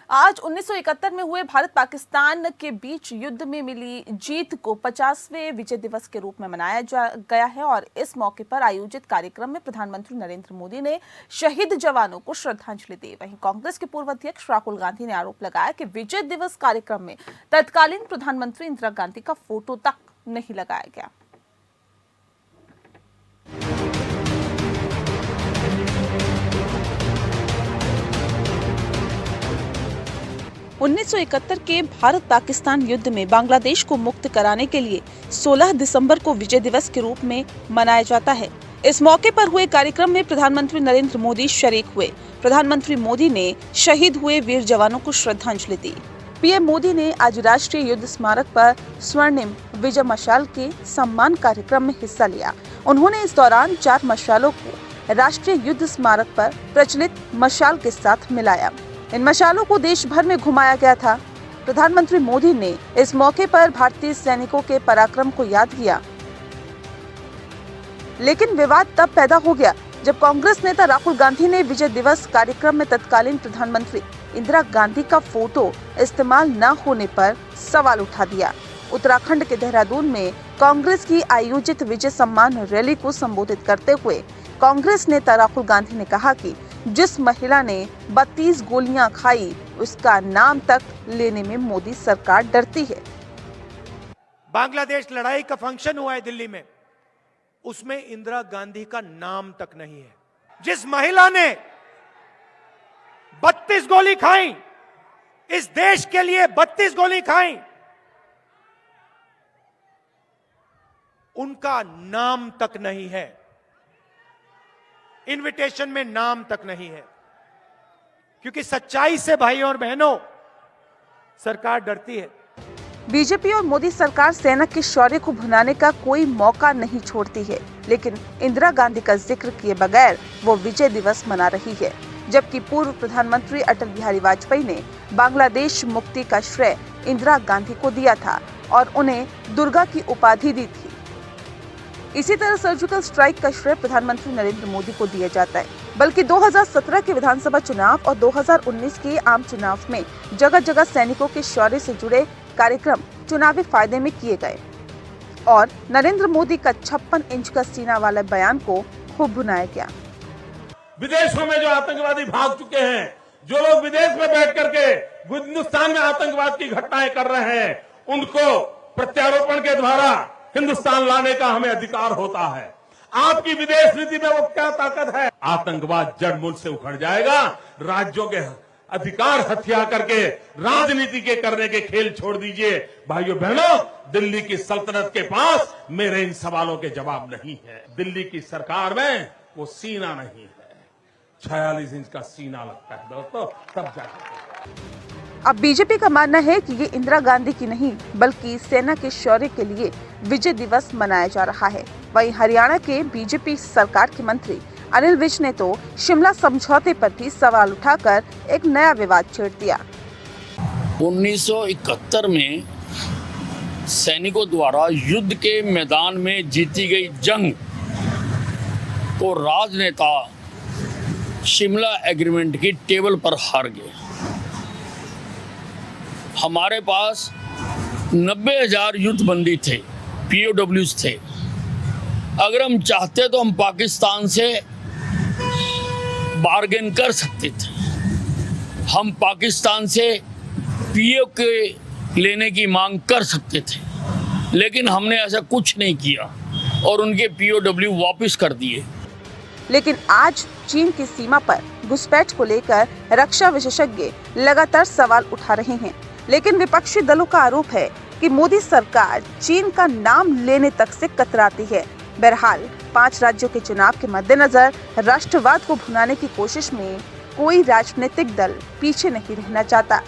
आज 1971 में हुए भारत पाकिस्तान के बीच युद्ध में मिली जीत को 50वें विजय दिवस के रूप में मनाया गया है और इस मौके पर आयोजित कार्यक्रम में प्रधानमंत्री नरेंद्र मोदी ने शहीद जवानों को श्रद्धांजलि दी। वहीं कांग्रेस के पूर्व अध्यक्ष राहुल गांधी ने आरोप लगाया कि विजय दिवस कार्यक्रम में तत्कालीन प्रधानमंत्री इंदिरा गांधी का फोटो तक नहीं लगाया गया। 1971 के भारत पाकिस्तान युद्ध में बांग्लादेश को मुक्त कराने के लिए 16 दिसंबर को विजय दिवस के रूप में मनाया जाता है। इस मौके पर हुए कार्यक्रम में प्रधानमंत्री नरेंद्र मोदी शरीक हुए। प्रधानमंत्री मोदी ने शहीद हुए वीर जवानों को श्रद्धांजलि दी। पीएम मोदी ने आज राष्ट्रीय युद्ध स्मारक पर स्वर्णिम विजय मशाल के सम्मान कार्यक्रम में हिस्सा लिया। उन्होंने इस दौरान 4 मशालों को राष्ट्रीय युद्ध स्मारक पर प्रचलित मशाल के साथ मिलाया। इन मशालों को देश भर में घुमाया गया था। प्रधानमंत्री मोदी ने इस मौके पर भारतीय सैनिकों के पराक्रम को याद किया। लेकिन विवाद तब पैदा हो गया जब कांग्रेस नेता राहुल गांधी ने विजय दिवस कार्यक्रम में तत्कालीन प्रधानमंत्री इंदिरा गांधी का फोटो इस्तेमाल न होने पर सवाल उठा दिया। उत्तराखंड के देहरादून में कांग्रेस की आयोजित विजय सम्मान रैली को संबोधित करते हुए कांग्रेस नेता राहुल गांधी ने कहा कि जिस महिला ने 32 गोलियां खाई उसका नाम तक लेने में मोदी सरकार डरती है। बांग्लादेश लड़ाई का फंक्शन हुआ है दिल्ली में, उसमें इंदिरा गांधी का नाम तक नहीं है। जिस महिला ने 32 गोली खाई, इस देश के लिए 32 गोली खाई, उनका नाम तक नहीं है। इनविटेशन में नाम तक नहीं है, क्योंकि सच्चाई से भाइयों और बहनों सरकार डरती है। बीजेपी और मोदी सरकार सेना के शौर्य को भुनाने का कोई मौका नहीं छोड़ती है, लेकिन इंदिरा गांधी का जिक्र किए बगैर वो विजय दिवस मना रही है। जबकि पूर्व प्रधानमंत्री अटल बिहारी वाजपेयी ने बांग्लादेश मुक्ति का श्रेय इंदिरा गांधी को दिया था और उन्हें दुर्गा की उपाधि दी थी। इसी तरह सर्जिकल स्ट्राइक का श्रेय प्रधानमंत्री नरेंद्र मोदी को दिया जाता है। बल्कि 2017 के विधानसभा चुनाव और 2019 के आम चुनाव में जगह जगह सैनिकों के शौर्य से जुड़े कार्यक्रम चुनावी फायदे में किए गए और नरेंद्र मोदी का 56 इंच का सीना वाला बयान को खूब भुनाया गया। विदेशों में जो आतंकवादी भाग चुके हैं, जो लोग विदेश में बैठ करके हिंदुस्तान में आतंकवाद की घटनाएं कर रहे हैं, उनको प्रत्यारोपण के द्वारा हिंदुस्तान लाने का हमें अधिकार होता है। आपकी विदेश नीति में वो क्या ताकत है? आतंकवाद जड़ मूल से उखड़ जाएगा। राज्यों के अधिकार हथिया करके राजनीति के करने के खेल छोड़ दीजिए। भाइयों बहनों, दिल्ली की सल्तनत के पास मेरे इन सवालों के जवाब नहीं है। दिल्ली की सरकार में वो सीना नहीं है, 46 इंच का सीना लगता है दोस्तों, तब जाकर। अब बीजेपी का मानना है कि ये इंदिरा गांधी की नहीं बल्कि सेना के शौर्य के लिए विजय दिवस मनाया जा रहा है। वहीं हरियाणा के बीजेपी सरकार के मंत्री अनिल विज ने तो शिमला समझौते पर भी सवाल उठाकर एक नया विवाद छेड़ दिया। 1971 में सैनिकों द्वारा युद्ध के मैदान में जीती गई जंग को राजनेता शिमला एग्रीमेंट की टेबल पर हार गए। हमारे पास 90,000 युद्धबंदी थे, POWs थे। अगर हम चाहते तो हम पाकिस्तान से बार्गेन कर सकते थे। हम पाकिस्तान से POK लेने की मांग कर सकते थे, लेकिन हमने ऐसा कुछ नहीं किया और उनके POW वापस कर दिए। लेकिन आज चीन की सीमा पर घुसपैठ को लेकर रक्षा विशेषज्ञ लगातार सवाल उठा रहे हैं। लेकिन विपक्षी दलों का आरोप है कि मोदी सरकार चीन का नाम लेने तक से कतराती है। बहरहाल 5 राज्यों के चुनाव के मद्देनजर राष्ट्रवाद को भुनाने की कोशिश में कोई राजनीतिक दल पीछे नहीं रहना चाहता।